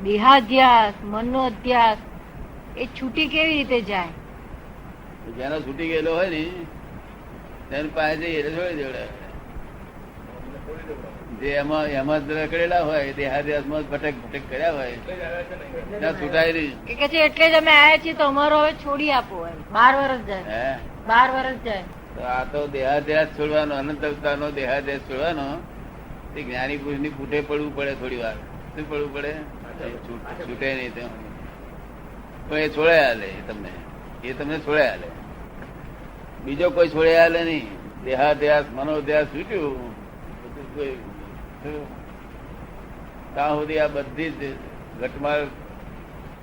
દેહાધ્યાસ, મનનો અધ્યાસ એ છૂટી કેવી રીતે જાય? જેનો છૂટી ગયેલો હોય ને તેની પાસે જઈએ એટલે છોડી દેવડે. જે એમાં રખડેલા હોય દેહાદ્યાસમાં ભટક ભટક કર્યા હોય ત્યાં છૂટાય નહીં. કે છે એટલે જ અમે આયા છીએ તો અમારો હવે છોડી આપો. 12 વર્ષ જાય. હે 12 વર્ષ જાય. તો આ તો દેહાદ્યાસ છોડવાનો, અનંત અવતારનો દેહાદ્યાસ છોડવાનો તે જ્ઞાની પુરુષ ની ફૂટે પડવું પડે. થોડી વાર શું પડવું પડે? છૂટે નહીં તો એ છોડાય હાલે. એ તમને છોડાય હાલે, બીજો કોઈ છોડાય હાલે નહીં. દેહાદ્યાસ મનોધ્યાસ છૂટ્યું ત્યાં સુધી આ બધી જ ઘટમાળ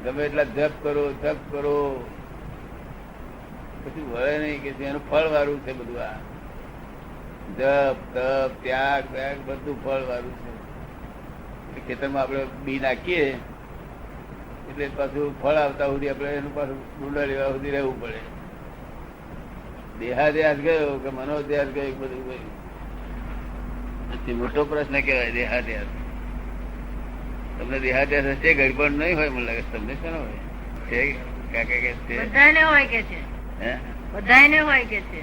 ગમે એટલા જપ કરો પછી વળે નહીં કે એનું ફળ વાળું છે બધું. આ જપ તપ ત્યાગ બધું ફળ વાળું છે. ખેતરમાં આપણે બી નાખીએ એટલે પાછું ફળ આવતા સુધી આપણે એનું પાછું ડુંડા લેવા સુધી રહેવું પડે. દેહાદ્યાસ ગયો કે મનોધ્યાસ ગયો બધું ગયું. મોટો પ્રશ્ન કેવાય દેહાદ્યાસ. તમને દેહાદ્યાસ હશે ઘડી પણ નહીં હોય મને લાગે. તમને શું હોય? બધાને હોય કે છે. બધાને હોય કે છે.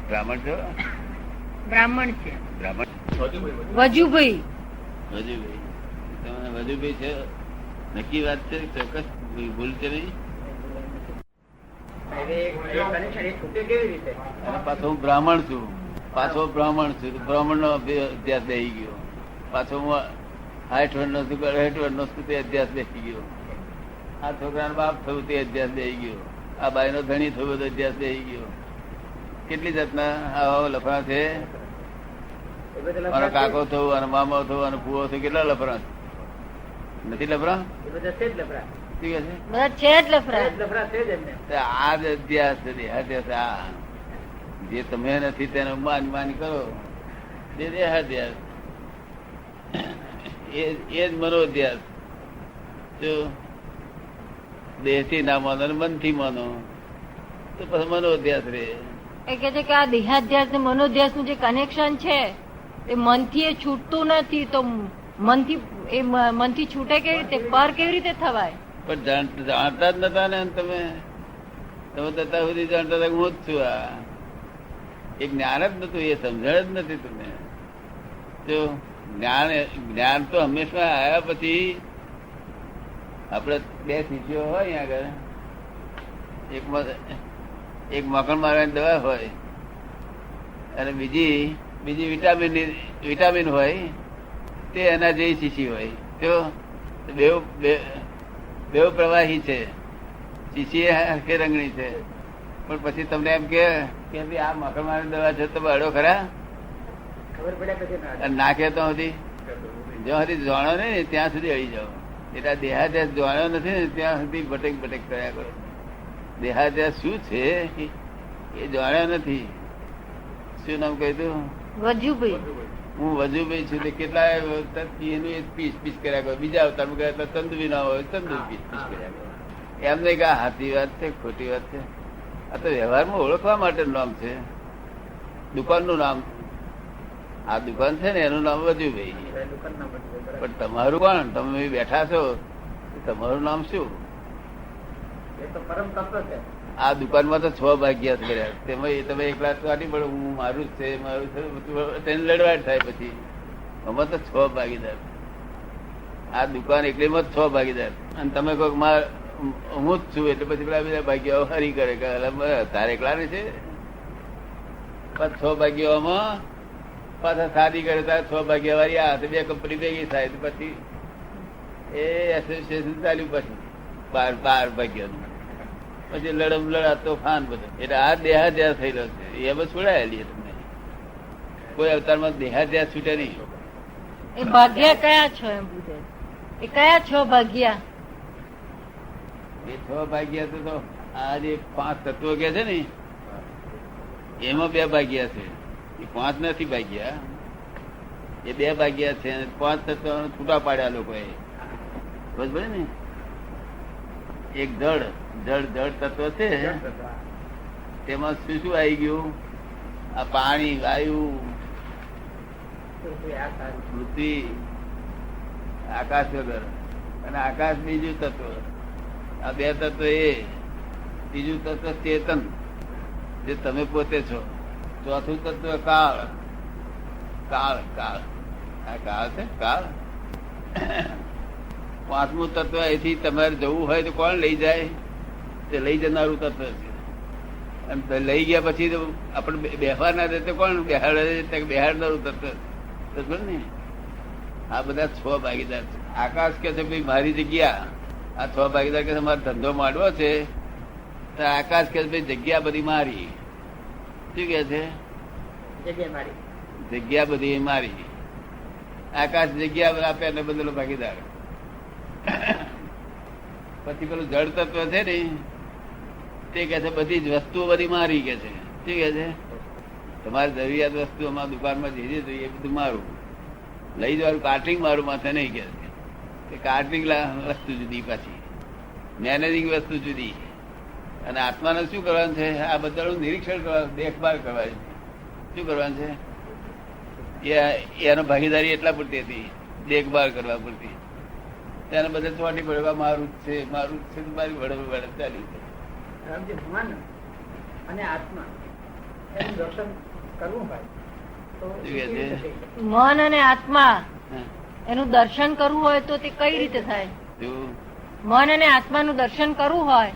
બ્રાહ્મણ છો? બ્રાહ્મણ છે. બ્રાહ્મણ વજુભાઈ. તમને વજુભાઈ છે? નક્કી વાત છે? ચોક્કસ ભૂલ છે નહીં? પાછો હું બ્રાહ્મણ છું. બ્રાહ્મણ નો અધ્યાસ બેસી ગયો. પાછો હું 60 વર્ષનો છું, 60 વર્ષનો છું તે અધ્યાસ બેસી ગયો. આ છોકરાનો બાપ થયું તે અધ્યાસ બેસી ગયો. આ બાઈ નો ધણી થયું તો અધ્યાસ બેસી ગયો. કેટલી જાતના આવા લફડા છે. મારો કાકો થયું અને મામો થયું અને ફુવો થયું. કેટલા લફડા નથી? લફડા આ જ અધ્યાસ છે. દેહાદ્યાસ જે તમે નથી તેનો માન કરો તે દેહાદ્યાસ. એ જ મનોધ્યાસ. જો દેહ થી ના માનો મન થી માનો તો પછી મનોધ્યાસ રે. એ કે છે કે આ દેહાધ્યાસ ને મનોધ્યાસ નું જે કનેક્શન છે એ મનથી એ છૂટતું નથી. તો મનથી છૂટે કેવી રીતે? પર કેવી રીતે થવાય? પણ જાણતા જ નતા ને તમે તતા સુધી જાણતા હતા હું જ છું. આ એ જ્ઞાન જ નતું, એ સમજણ જ નથી તમે. જો જ્ઞાન તો હંમેશા આવ્યા પછી આપડે બે શીશીઓ હોય અહીંયા આગળ, એક મકણ મારવાની દવા હોય અને બીજી વિટામિન હોય તે એના જેવી શીશી હોય. તો બેવ પ્રવાહી છે. શીશી હરખે રંગની છે. પણ પછી તમને એમ કે આ મકણ મારવાની દવા છે તો અડો ખરા? ખબર પડ્યા નાખે તો સુધી જ્યાં સુધી જાણો ને ત્યાં સુધી અડી જાઓ. એટલે દેહાદ્યાસ જાણ્યો નથી ને ત્યાં સુધી ભટક કર્યા કરો. દેહાદ્યાસ શું છે એ જાણ્યો નથી. શું નામ કહ્યું? વજુભાઈ. હું વજુભાઈ છું. કેટલા એનું પીસ કર્યા કરો. બીજા અવતારમાં ગયા તો ચંદુભી ના હોય, ચંદુ પીસ કર્યા કરો. એમ નહીં કે સાચી વાત છે ખોટી વાત છે. આ તો વ્યવહારમાં ઓળખવા માટેનું નામ છે. દુકાનનું નામ, આ દુકાન છે ને એનું નામ વજુભાઈ. પણ તમારું કોણ? તમે બેઠા છો, તમારું નામ શું? આ દુકાનમાં તો 6 ભાગ્યા કર્યા. તેમાં તમે એકલા કાઢી પડો હું મારું જ છે તેને લડવાડ થાય. પછી અમે તો 6 ભાગીદાર. આ દુકાન એકલીમાં 6 ભાગીદાર. અને તમે કહો હું જ છું એટલે પછી પેલા બધા ભાગ્યાઓ હરી કરે કે તારે એકલા ને છે. 6 ભાગ્યાઓમાં પાછા શાદી કરે તારે 6 ભાગ્યા વાળી આ 2 કંપની ભેગી થાય પછી એ એસોસિએશન ચાલ્યું. પછી 12 ભાગ્યાનું પછી લડા તોફાન બધા. એટલે આ દેહાદ્યાસ થયેલો છે. એ બસ છોડાયેલી તમને. કોઈ અવતારમાં દેહાદ્યાસ છૂટે નહીં. એ ભાગ્યા કયા છો એમ પૂછે? એ કયા 6 ભાગ્યા? એ 6 ભાગ્યા તો આ જે 5 તત્વો કે છે ને એમાં 2 ભાગ્યા છે. એ 5 નથી ભાગ્યા, એ 2 ભાગ્યા છે. 5 તત્વો છૂટા પાડ્યા લોકોએ. બસ ને એક જળ તત્વ છે તેમાં શું આવી ગયું? આ પાણી, વાયુ, પૃથ્વી આકાશ વગર, અને આકાશ બીજું તત્વ, આ બે તત્વ એ, બીજું તત્વ ચેતન જે તમે પોતે છો, ચોથું તત્વ કાળ. કાળ કાળ આ કાળ છે. કાળ પાંચમું તત્વ અહીંથી તમારે જવું હોય તો કોણ લઈ જાય? તે લઈ જનારું તત્વ છે. અને લઈ ગયા પછી આપણે બેહવા ના દે તો કોણ બેહાડે? બેહાડનારું તત્વ ને. આ બધા છ ભાગીદાર છે. આકાશ કે છે ભાઈ મારી જગ્યા, આ છ ભાગીદાર કે મારો ધંધો માંડવો છે, તો આકાશ કે ભાઈ જગ્યા બધી મારી. શું કે છે? જગ્યા બધી મારી. આકાશ જગ્યા આપે એટલે બદલો ભાગીદાર. પછી પેલું જળ તત્વ છે ને તે કે છે બધી જ વસ્તુઓ બધી મારી કે છે. શું કે છે? તમારી જરૂરિયાત વસ્તુ અમારા દુકાનમાં જે જે જોઈએ એ બધું મારું. લઈ જવાનું કાર્ટિંગ મારું માથે નહીં કે છે. કાર્ટિંગ વસ્તુ જુદી, પાછી મેનેજિંગ વસ્તુ જુદી. અને આત્માને શું કરવાનું છે? આ બધાનું નિરીક્ષણ કરવાનું, દેખભાળ કરવાની. શું કરવાનું છે? એનો ભાગીદારી એટલા પૂરતી હતી, દેખભાળ કરવા પૂરતી. તેને બધા ચોટી પડવા મારું જ છે, મારું જ છે, મારી વડે ચાલી છે. મન અને આત્મા એનું દર્શન કરવું હોય તો મન અને આત્મા એનું દર્શન કરવું હોય તો તે કઈ રીતે થાય? મન અને આત્માનું દર્શન કરવું હોય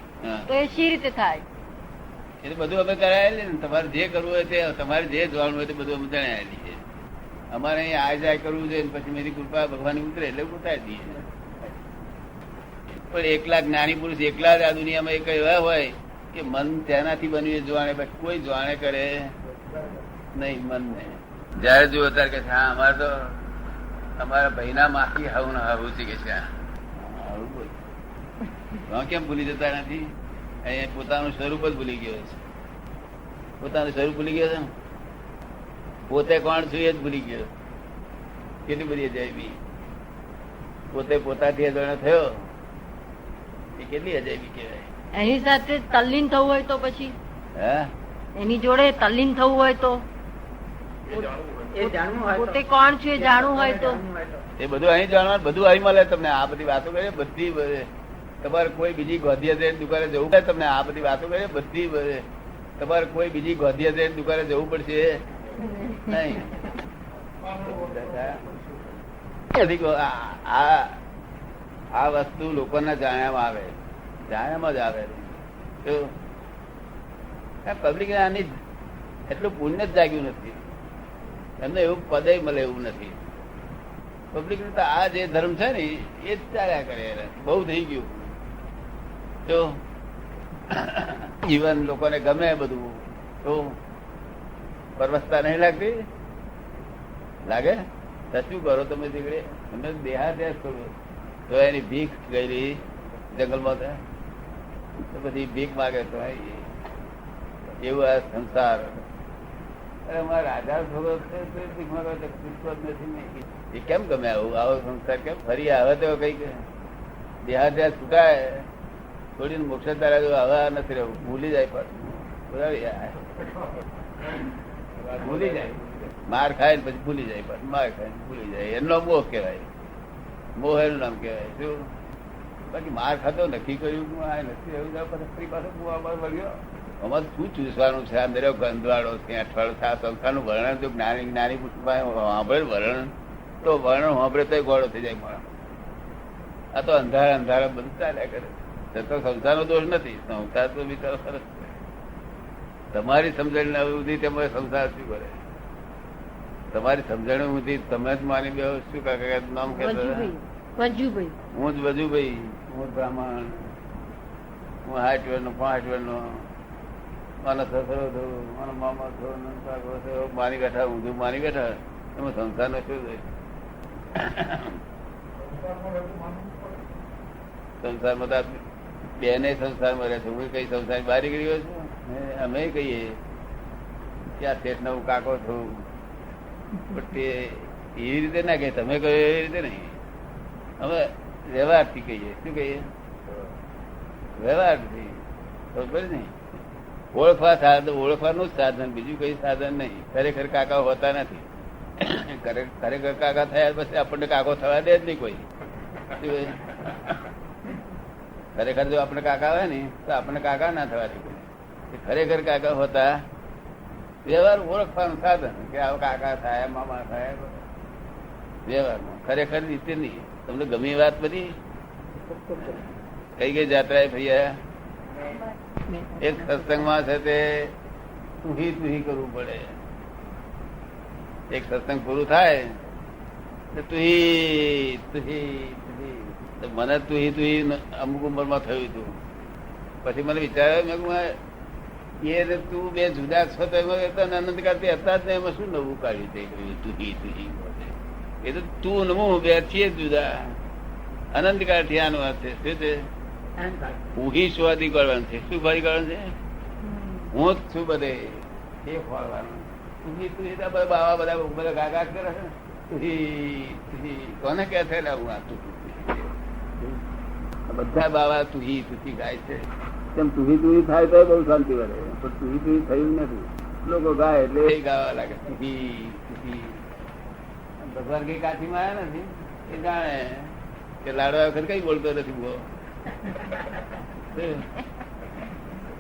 તો એ શી રીતે થાય? એટલે બધું અમે કરાયેલી ને. તમારે જે કરવું હોય તે, તમારે જે જોવાનું હોય તે બધું અમે જણાયેલી છે. અમારે અહીંયા આ જાય કરવું જોઈએ, પછી મેરી કૃપા ભગવાન ઉતરે એટલે ઉતારી દઈએ. પણ એકલા જ્ઞાની પુરુષ એકલા જ આ દુનિયામાં એક એવા હોય કે મન તેનાથી બન્યું જોવાને, બાકી કોઈ જોવાને કરે નહીં મનને. જયારે જુઓ ત્યારે કે હા અમારે તો અમારા ભાઈના માથી હાવું હાવું છે કે છે. કેમ ભૂલી જતા નથી? અહીંયા પોતાનું સ્વરૂપ જ ભૂલી ગયો છે. પોતાનું સ્વરૂપ ભૂલી ગયો છે ને, પોતે કોણ છું એ જ ભૂલી ગયો. કેટલી બધી અજાયબી. પોતે પોતાથી અજાણ્યો થયો એ કેટલી અજાયબી કહેવાય. એની સાથે તલ્લીન થવું હોય તો પછી હે એની જોડે તલ્લીન થવું હોય તો, એ જાણવું હોય પોતે કોણ છું એ જાણવું હોય તો એ બધું અહીં જાણવાનું, બધું અહીં મળે તમને. આ બધી વાતો કરીએ બધી. તમારે કોઈ બીજી ગોધિયા દુકાને જવું પડે? તમને આ બધી વાતો કરીએ બધી. તમારે કોઈ બીજી ગોધિયા દુકાને જવું પડશે નહીં. આ વસ્તુ લોકોના જાણ્યામાં આવે, જાણ્યામાં જ આવે. પબ્લિક આની એટલું પુણ્ય જ જાગ્યું નથી એમને, એવું પદે મળે એવું નથી. પબ્લિક તો આ જે ધર્મ છે ને એ જ ચાલ્યા કરે. બહુ થઈ ગયું. તો જીવન લોકોને ગમે બધું, તો પરવસતા નહીં લાગતી? લાગે તો શું કરો તમે? દીકરી તમે દેહાદ્યાસ કરો તો એની ભીખ ગયેલી જંગલમાં, તો બધી ભીખ માગે તો એવું આ સંસાર. અમારા રાજા છોકરો ભીખ માગે નથી. એ કેમ ગમે આવું? આવો સંસાર કેમ ફરી આવે? તો કઈક દેહાદ્યાસ છૂટાય થોડીને મોક્ષ તારા હવે નથી રહેવું. ભૂલી જાય પાછું, ભૂલી જાય. માર ખાય ને પછી ભૂલી જાય પાછું. માર ખાય ભૂલી જાય. એનો મોહ કહેવાય. મોહ એનું નામ કહેવાય. શું? બાકી માર ખાતો નક્કી કર્યું નથી એવું ફરી પાછો વળ્યો. અમારે શું ચૂસવાનું છે? આ દરેક ગંધવાળો છે, અઠવાડો છે. આ સંસારનું વર્ણન જો જ્ઞાની જ્ઞાની સાંભળે વર્ણન, તો વર્ણન સાંભળે તો ગોળો થઈ જાય માણસ. આ તો અંધારા અંધારા બધું ચાલ્યા કરે. તો સંસારનો દોષ નથી. સંસાર તો બિચારો સરસ છે. તમારી સમજણ સુધી તમારે સંસાર શું કરે? તમારી સમજણ સુધી તમે જ માની બે શું કાકા નામ કહેતો? વજુભાઈ. હું જ વજુભાઈ, હું બ્રાહ્મણ, હું 60 વર્ષનો 65 વર્ષનો, માનો સસરો થયો, માનો મામા થયો, માની બેઠા, ઊંધું માની બેઠા. એમાં સંસારનો શું છે? સંસારમાં તો બેને સંસારમાં રહે છે. હું કઈ સંસાર બહાર નીકળી ગયો છું? અમે કહીએ કે આ શેઠ નો કાકો છું, પણ તે એવી રીતે ના કહે. તમે કહ્યું એવી રીતે નહીં. અમે વ્યવહારથી કહીએ. શું કહીએ? વ્યવહારથી. બરોબર ને? ઓળખવાનું જ સાધન, બીજું કઈ સાધન નહીં. ખરેખર કાકા હોતા નથી. ખરેખર કાકા થયા પછી આપણને કાકો થવા દે જ નહીં કોઈ. ખરેખર જો આપણે કાકા હોય ને તો આપણને કાકા ના થવા દે કોઈ. ખરેખર કાકા હોતા વ્યવહાર ઓળખવાનું સાધન કે આવા કાકા થાય મામા થાય વ્યવહારમાં. ખરેખર રીતે નહીં. તમને ગમી વાત બધી કઈ કઈ જાત્રા ભૈયા એક સત્સંગમાં છે તે તુહી કરવું પડે. એક સત્સંગ પૂરું થાય તુહી મને તુહી અમુક ઉંમરમાં થયું હતું. પછી મને વિચાર્યો મેં એ તું બે જુદા છો તો અનંત કાળથી હતા જ ને એમાં શું નવું કાઢ્યું તે તુહી એ તો તું ને હું બે છીએ જુદા. અનંત કાળથી આનું વાત છે. શું છે? તુહી સ્વાદી કરવાનું છે. શું ભાઈ કરવાનું છે? હું જ છું બધે એ ખોલવાનું. બાવા બધા ગાગા કરે છે. કોને કે છે બધા બાવા તુહી ગાય છે. તેમ તુહી થાય તો બહુ શાંતિ વધે. પણ તુહી થયું નથી. લોકો ગાય એટલે એ ગાવા લાગે તુહી. ભગવાન કઈ કાઠીમાં આવ્યા નથી એ જાણે કે લાડવા વખત કઈ બોલતો નથી. બહુ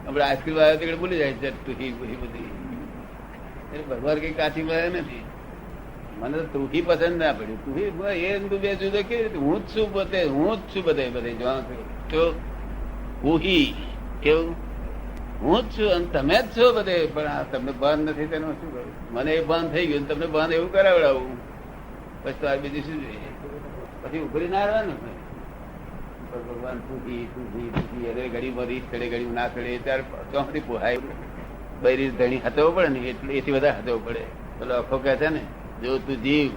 આપડે આઈસ્ક્રીમ આવ્યો તો ભૂલી જાય છે તુહી બધી. ભગવાન કઈ કાચી મળે નથી. મને તો તુહી પસંદ ના પડ્યું. તુહી એ બે જુદો કેવી રીતે? હું જ છું બધે બધે જોવાનું તો તુહી કેવું હું જ છું અને તમે જ છો બધે. પણ આ તમને ભાન નથી તેનું શું કરું? મને એ ભાન થઈ ગયું તમને ભાન એવું કરાવડાવું પછી તો આ બીજું શું જોઈએ? પછી ઉભરી ના રહેવાનું. ભગવાન તુહી અરે ઘડી મરી ચડે ઘડી ના ચડે ત્યારે ચોથી પોહાય. બૈરી ધણી હતવો પડે ને એટલે એથી બધા હતવો પડે. પેલો અખો કે છે ને જો તું જીવ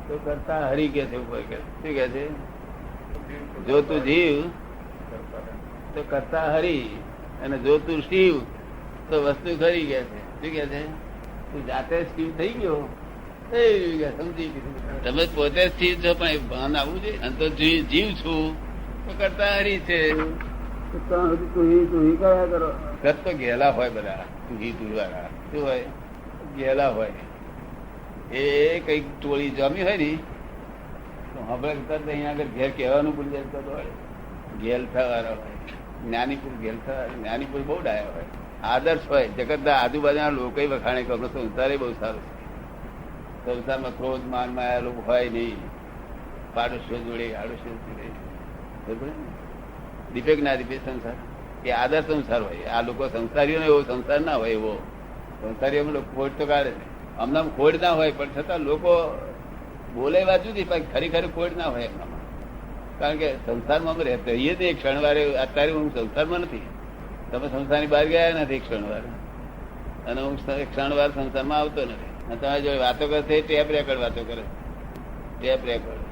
તો કરતા હરી કે છે ઉપર કે શું કે છે? જો તું જીવ તો કરતા હરી અને જો તું શિવ તો વસ્તુ ખરી કે છે. શું કે છે? તું જાતે શિવ થઈ ગયો સમજી ગયું. તમે પોતે શિવ છો પણ એ ભાન આવવું છે. અને તો જીવ છું તો કરતા હરી છે. તુહી કયા કરો તો ગેલા હોય બધા. તુહી વાળા શું હોય? ગેલા હોય. એ કઈક ટોળી જમી હોય ને તો હવે અહીંયા આગળ ઘેર કહેવાનું ભૂલી જાય તો ગેલ થવાના હોય. જ્ઞાનીપુર બહુ ડાયા હોય. આદર્શ હોય. જગતના આજુબાજુના લોકો વખાણે કે સંસારે બહુ સારું છે. સંસારમાં ક્રોધ માન માયા લોકો હોય નહીં. પાડોશીઓ જોડે આડોશીઓ જોડે દીપેક ના દીપે સંસાર એ આદર્શ સંસાર હોય. આ લોકો સંસારીઓનો એવો સંસાર ના હોય. એવો સંસારીઓમાં લોકો ખોટ તો કાઢે છે. હમણાં ખોટ ના હોય પણ છતાં લોકો બોલે વાત જુદી પણ ખરી ખોટ ના હોય એમનામાં. કારણ કે સંસારમાં અમે રહીએ છીએ એક ક્ષણવારે. અત્યારે હું સંસારમાં નથી. તમે સંસારની બહાર ગયા નથી એક ક્ષણવાર. અને હું એક ક્ષણવાર સંસારમાં આવતો નથી. તમારી જોડે વાતો કરે છે ટેપ રેકર્ડ વાતો કરે. Tape record